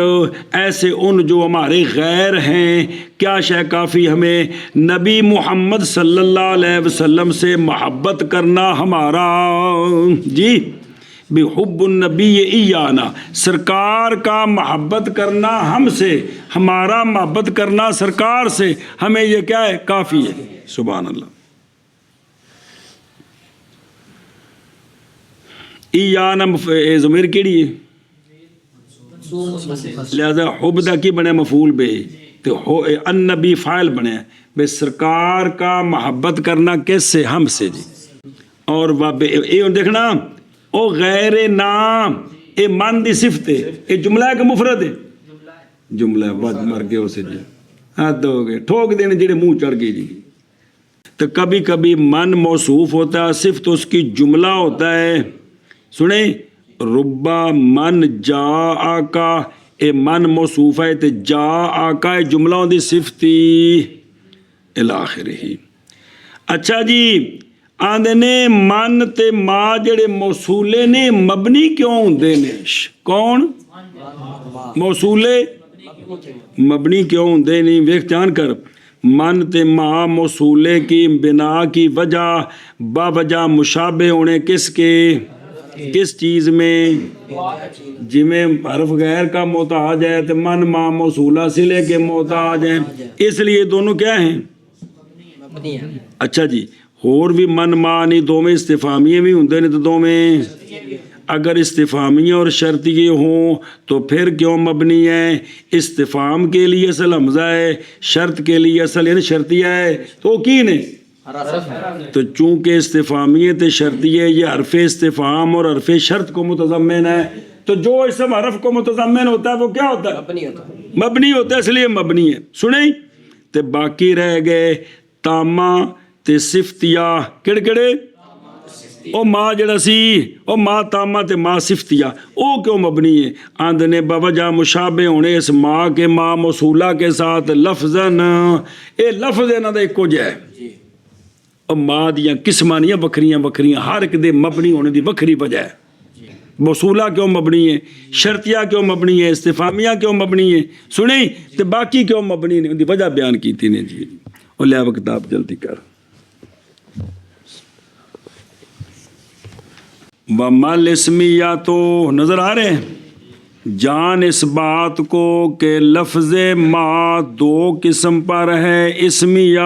ایسے ان جو ہمارے غیر ہیں، کیا شے کافی ہمیں نبی محمد صلی اللہ علیہ وسلم سے محبت کرنا ہمارا جی، بحب النبی ایانا، سرکار کا محبت کرنا ہم سے، ہمارا محبت کرنا سرکار سے، ہمیں یہ کیا ہے کافی ہے۔ سبحان اللہ۔ ایانا ضمیر کیڑی ہے؟ لہذا حب دا کی بنے مفعول بے تو النبی فاعل بنے بے، سرکار کا محبت کرنا کس سے؟ ہم سے جی۔ اور یہ دیکھنا او غیر نام، اے من دی صفت ہے، اے جملہ ہے کہ مفرد ہے؟ جملہ ہے، بعد مر گئے اسے جی، حد ہو گئے، ٹھوک دینے جڑے منہ چڑھ گئی جی۔ تو کبھی کبھی من موصوف ہوتا ہے، صفت اس کی جملہ ہوتا ہے، سنیں۔ ربا من جا آکا، اے من موصوف ہے تے جا آکا اے جملہ دی صفتی الاخر ہی۔ اچھا جی آندے نے من تے ما جڑے موصولے نے مبنی کیوں ہوندے نے؟ کون موصولے مبنی کیوں ہوندے نہیں؟ ویکھ جان کر، من تے ما موصولے کی بنا کی وجہ با وجہ مشابہ ہونے کس کے؟ کس چیز میں؟ جی میں حرف غیر کا محتاج ہے تو من ما موصولہ صلے کے محتاج ہیں، اس لیے دونوں کیا ہیں؟ اچھا جی، اور بھی من ما نہیں، دو میں استفہامیہ بھی ہوندے نے تو دو میں، اگر استفہامیہ اور شرطیہ ہوں تو پھر کیوں مبنی ہے؟ استفہام کے لیے اصل حمزہ ہے، شرط کے لیے اصل یعنی شرطیہ ہے، تو کی نے تو چونکہ استفہامیت شرطیہ یہ حرف استفہام اور حرف شرط کو متضمن ہے، تو جو اسم حرف کو متضمن ہوتا ہے وہ کیا ہوتا ہے؟ مبنی ہوتا ہے، اس لیے مبنی ہے۔ سنیں تے باقی رہ گئے تامہ تے صفتیہ، کڑے کڑے او ما جڑا سی او ما تامہ تے ما صفتیہ، او کیوں مبنی ہے؟ آندنے بوجہ مشابہ ہونے اس ما کے ما موصولہ کے ساتھ لفظاً، اے لفظ انہاں دا ایکو جہا ہے، اور ما دیاں قسماں نہیں بکھریاں ہر ایک دے مبنی ہونے دی بکھری وجہ ہے۔ موصولہ کیوں مبنی ہے؟ شرطیہ کیوں مبنی ہے؟ استفہامیہ کیوں مبنی ہے؟ سنیں تے باقی کیوں مبنی نے؟ ان دی وجہ بیان کی تھی نے جی۔ اور لے کتاب جلدی کر۔ وَمَلْ اسمیہ تو نظر آ رہے ہیں، جان اس بات کو کہ لفظ ما دو قسم پر ہے، اسمیہ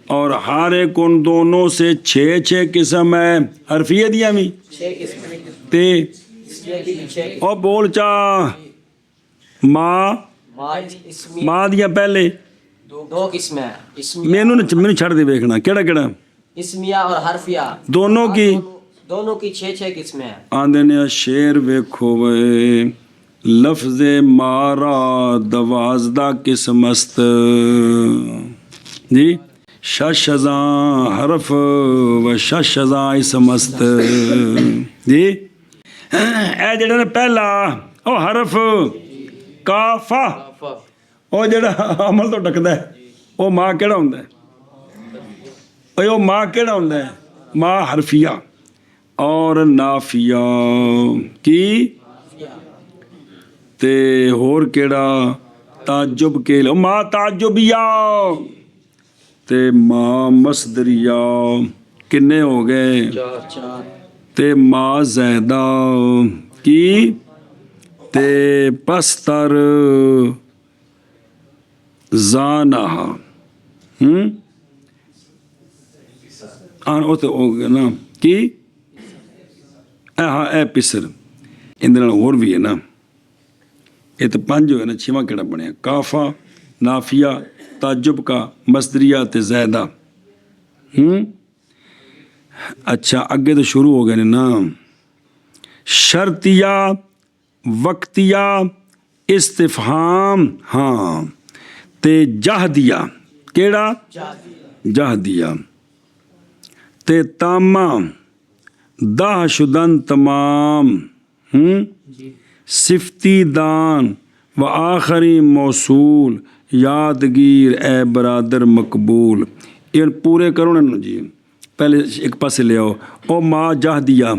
اور ہر ایک ان دونوں سے 6 قسم ہے، حرفیہ دیا بھی تے اور بول چاہ ما دیا پہلے دو قسم ہے، میں چھڑ دے بیکھنا کیڑا کیڑا اسمیہ اور حرفیہ دونوں کی 6 قسمیں ہیں۔ آندے نے شعر ویکھو وے لفظ مارا دوازدہ قسم است جی ششزاں حرف و ششزاں اسم است جی اے جڑا نا پہلا او حرف کافا او جڑا عمل تو ڈکدا ہے او ماں کیڑا ہوندا ہے او ماں کیڑا ہوندا ہے ماں حرفیہ اور نافیہ کی تے ہور کیڑا تعجب کے ماں تعجبیہ تے ماں مصدریہ کنے ہو گئے تے ماں زیدہ کی تے پستر زانہ او تے ہو گیا نا کی ہاں اے پسر اندر اور بھی ہے نا یہ تو پانچ جو ہے نا چھواں کیڑا بنیا کافا نافیہ تعجب کا مصدریہ تے زیدہ اچھا اگے تو شروع ہو گئے نا شرطیہ وقتیہ استفہام ہاں تے جہدیہ کیڑا جہدیہ تے تامہ دہ شدن تمام صفتی دان و آخری موصول یادگیر اے برادر مقبول یہ پورے کرو نا جی پہلے ایک پاسے لے آؤ او ماں جہ دیا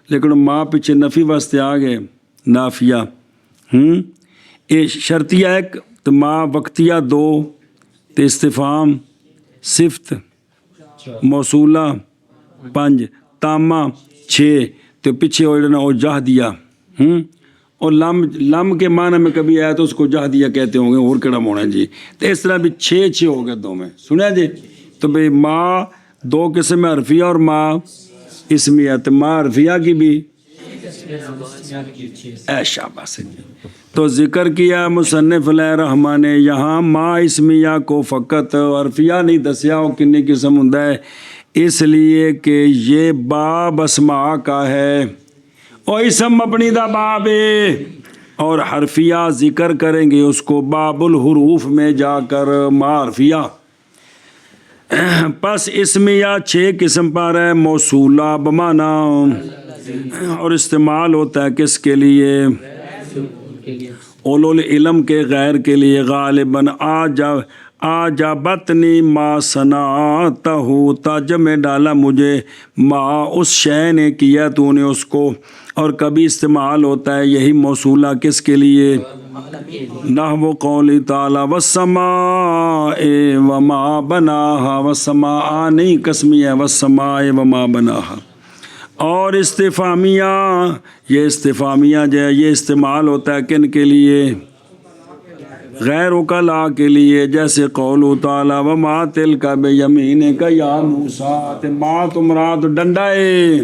لیکن ماں پیچھے نفی واسطے آ گئے نافیہ یہ شرطیہ ایک تو ماں وقتیہ دو تے استفہام صفت موصولہ پانچ تامہ چھ تو پیچھے او جہ دیا اور لم کے معنی میں کبھی آیا تو اس کو جہ دیا کہتے ہوں گے اور کیڑا ہونا جی تو اس طرح بھی چھ ہو گئے دو میں سنیا جی تو بھئی ماں دو قسم میں حرفیہ اور ماں اسمیہ تو ماں حرفیہ کی بھی اے شاباش تو ذکر کیا مصنف علیہ رحمٰن نے یہاں ماں اسمیہ کو فقط حرفیہ نہیں دسیا وہ کتنے قسم ہوں ہے اس لیے کہ یہ باب اسماء کا ہے اور اسم مبنی دا باب ہے اور حرفیہ ذکر کریں گے اس کو باب الحروف میں جا کر ماں حرفیہ پس اسمیہ 6 قسم پر ہے موصولہ بمعنی اور استعمال ہوتا ہے کس کے لیے اولو العلم کے غیر کے لیے غالباً آجابتنی ما صنعتہ تاجب میں ڈالا مجھے ما اس شے نے کیا تو نے اس کو اور کبھی استعمال ہوتا ہے یہی موصولہ کس کے لیے نحو قولی تعالی والسماء وما بناها والسماء نہیں قسمی ہے والسماء وما بناها اور استفہامیہ یہ استفہامیہ جو ہے یہ استعمال ہوتا ہے کن کے لیے غیر وکلا کے لیے جیسے قول تعالی وما تلک بیمینک یا موسیٰ ما تمراد ڈنڈا ہے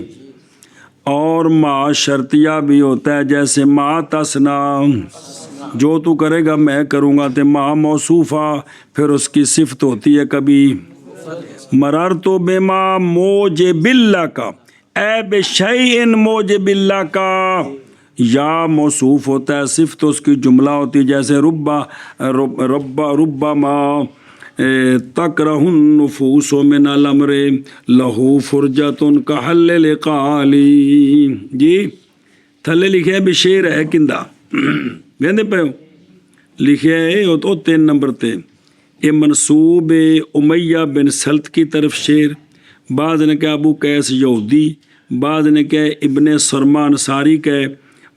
اور ما شرطیہ بھی ہوتا ہے جیسے ما تسنا جو تو کرے گا میں کروں گا تے ما موصوفہ پھر اس کی صفت ہوتی ہے کبھی مررتو بما موجب اللہ کا اے بشیء موجب اللہ کا یا موصوف ہوتا ہے صفت اس کی جملہ ہوتی ہے جیسے ربما تکرہ النفوس من الامر لہو فرجۃ کحل لقالی جی تھلے لکھے بھی شعر ہے کندہ ویندے پہ لکھے ہے وہ 3 نمبر تے یہ منصوب امیہ بن سلط کی طرف شعر بعض نے کہا ابو قیس یہودی بعض نے کہا ابن سرما انصاری کہے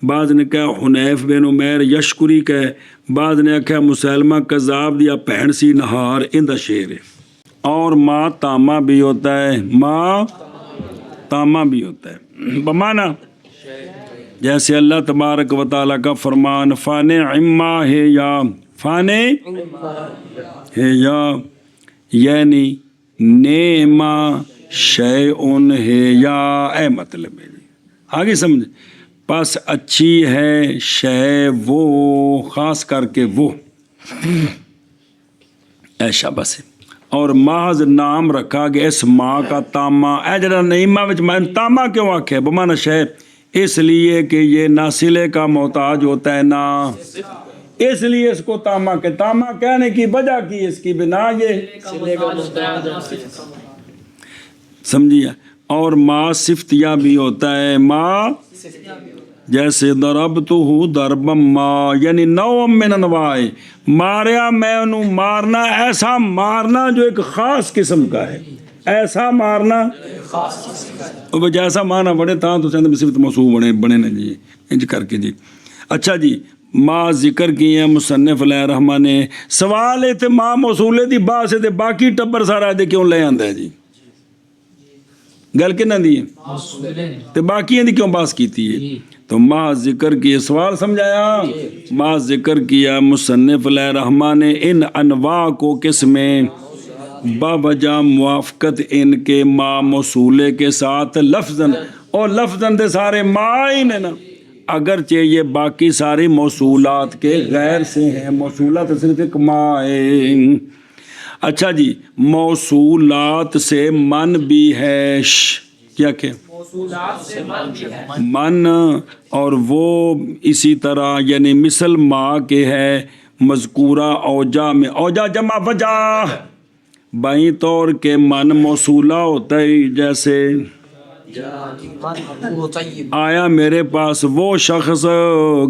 بعض نے کہا حنیف بن عمیر یشکری کہے بعض نے کہا مسلمہ کذاب دیا پہن سی نہار اندہ شعر ہے اور ما تامہ بھی ہوتا ہے ما تامہ بھی ہوتا ہے بمانا جیسے اللہ تبارک و تعالیٰ کا فرمان فان عما ہے یا فان ہے یا یعنی نیما شیئن ہے یا اے مطلب ہے آگے سمجھ پس اچھی ہے شے وہ خاص کر کے وہ اے شاباش اور محض نام رکھا گیا اس ماں کا تامہ اے جڑا نیمہ وچ میں تامہ کیوں آکھے بمانا شے اس لیے کہ یہ نہ صلے کا محتاج ہوتا ہے نہ، اس لیے اس کو تاما کے تاما کہنے کی وجہ کی اس کی بنا یہ سمجھیے. اور ما صفتیہ بھی ہوتا ہے، ما جیسے ضربتہ ضربا ما یعنی نوع من انواع، ماریا میں انہوں مارنا، ایسا مارنا جو ایک خاص قسم کا ہے، ایسا مارنا وہ جیسا مارنا بڑے تھا تو چند صفت موصوف بنے نا جی انج کر کے جی. اچھا جی ما ذکر کی ہے مصنف علیہ الرحمٰن نے. سوال ہے تے ما موصولے دی با سے تے باقی ٹبر سارا دے کیوں لے آندا ہے جی؟ گل کہ نہ دی تے باقی دی کیوں باس کیتی ہے؟ تو ما ذکر کی سوال سمجھایا. ما ذکر کیا مصنف علیہ الرحمٰن نے ان انواع کو کس میں باوجہ موافقت ان کے ما موصولے کے ساتھ لفظاً، اور لفظاً دے سارے ما ہی نے نا، اگرچہ یہ باقی ساری موصولات کے غیر سے ہیں، موصولات صرف ایک ما ہے. اچھا جی موصولات سے من بھی ہے، کیا کہ من، اور وہ اسی طرح یعنی مثل ما کے ہے مذکورہ اوجا میں، اوجا جمع وجہ، بائیں طور کے من موصولہ ہوتا ہے جیسے آیا میرے پاس وہ شخص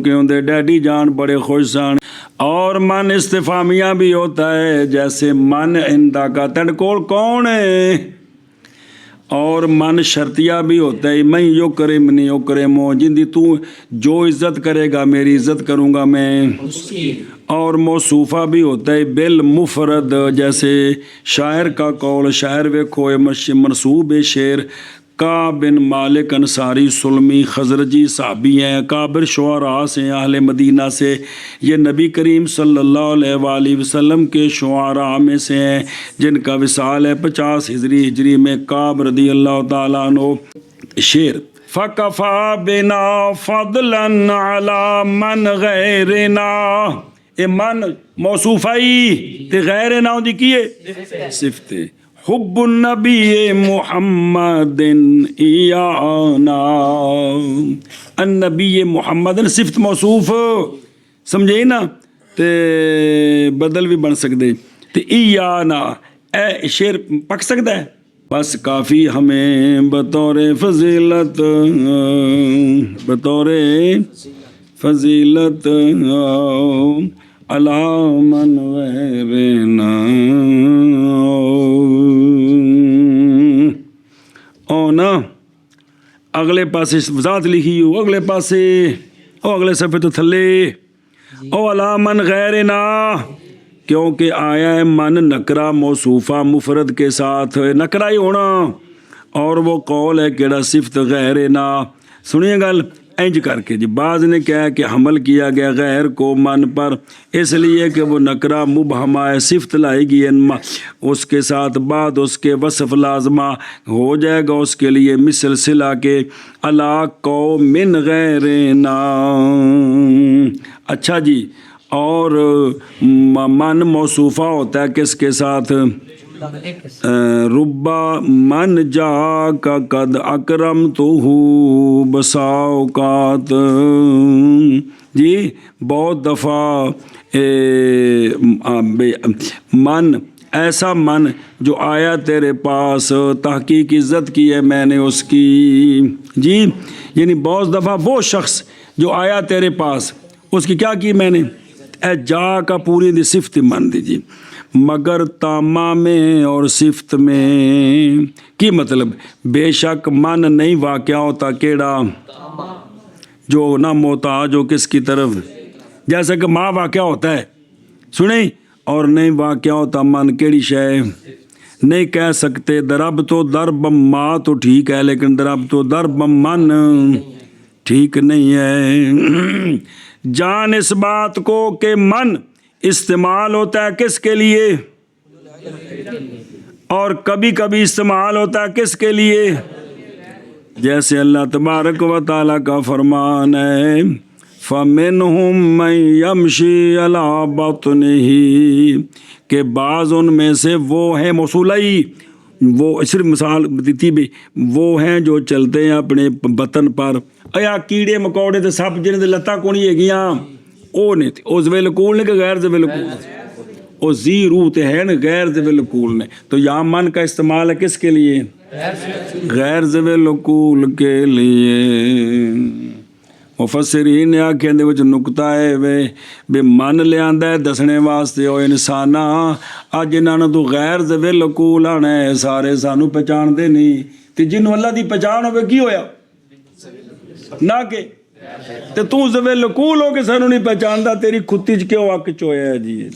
کہ اندے ڈیڈی جان بڑے خوش سن، اور من استفامیہ بھی ہوتا ہے جیسے من اندہ کا تن کول کون ہے، اور من شرطیہ بھی ہوتا ہے میں یو کرے منی یو کرے مو، جن دی تو جو عزت کرے گا میری عزت کروں گا میں. اور موصوفہ بھی ہوتا ہے بالمفرد جیسے شاعر کا قول، شاعر ویکھو منصوب شعر کا بن مالک انصاری سلمی خزرجی صحابی ہیں، کابر شعراء سے اہل مدینہ سے، یہ نبی کریم صلی اللہ علیہ وآلہ وسلم کے شعراء میں سے ہیں جن کا وصال ہے 50 ہجری میں. کعب رضی اللہ تعالیٰ عنہ شعر فَكَفَى بِنَا فَضْلًا عَلَى مَنْ غَيْرِنَا، اے من موصوفائی تے غیر ناؤ دی کیے صفت حب النبی محمد ایانا، النبی محمد صفت موصوف سمجھے نا، تے بدل بھی بن سکتے تے ایانا اے شعر پک سکتا ہے. بس کافی ہمیں بطور فضیلت، بطور فضیلت علی من غیرنا او نا. اگلے پاسے ذات لکھی ہو، اگلے پاسے او اگلے صفحے تو تھلے او علی من غیرنا، کیونکہ آیا ہے من نکرہ موصوفہ مفرد کے ساتھ نکرہ ہی ہونا، اور وہ قول ہے کیڑا صفت غیر نا. سنیے گل انج کر کے جی بعض نے کہا کہ حمل کیا گیا غیر کو من پر اس لیے کہ وہ نکرہ مبہمہ ہے، صفت لائی گئی ہے اس کے ساتھ، بعد اس کے وصف لازمہ ہو جائے گا اس کے لیے مثل صلہ کے علا قوم من غیرنا. اچھا جی اور من موصوفہ ہوتا ہے کس کے ساتھ؟ ربا من جا کا قد اکرم تو ہو بسا اوقات، جی بہت دفعہ من ایسا من جو آیا تیرے پاس، تحقیق عزت کی ہے میں نے اس کی، جی یعنی بہت دفعہ وہ شخص جو آیا تیرے پاس اس کی کیا کی میں نے، اے جا کا پوری دی صفت من دی جی، مگر تامہ میں اور صفت میں کی مطلب بے شک من نہیں واقع ہوتا کیڑا جو نہ محتاج ہو کس کی طرف، جیسا کہ ماں واقع ہوتا ہے سنیں، اور نہیں واقع ہوتا من کیڑی شے، نہیں کہہ سکتے درب تو درب ماں تو ٹھیک ہے لیکن درب تو درب من ٹھیک نہیں ہے. جان اس بات کو کہ من استعمال ہوتا ہے کس کے لیے، اور کبھی کبھی استعمال ہوتا ہے کس کے لیے، جیسے اللہ تبارک و تعالیٰ کا فرمان ہے فَمِنْهُمْ مَنْ يَمْشِي عَلَى بَطْنِهِ، کہ بعض ان میں سے وہ ہیں موصولئی وہ صرف مثال دیتی بھی وہ ہیں جو چلتے ہیں اپنے وطن پر ایا کیڑے مکوڑے تے سپ جنہاں دے لتاں کونی ہیگیاں او نے او ذویل کول نے کہ غیر ذویل کول او ذی روح تے ہے نا غیر ذویل کول نے تو یہاں من کا استعمال ہے کس کے لیے غیر ذویل کول کے لیے مفسرین نے آکھیں دے وچ نکتہ ہے بے من لیاندا ہے دسنے واسطے او انسانا اج انہاں نوں تو غیر ذویل کول آنا ہے سارے سانو پہچان دے نہیں تے جنوں اللہ دی پہچان ہوے کی ہویا نہ کہ تے تو ذویل کول ہو کے سانو نہیں پہچاندا تیری کھتی چ کیوں اک چ ہویا ہے جی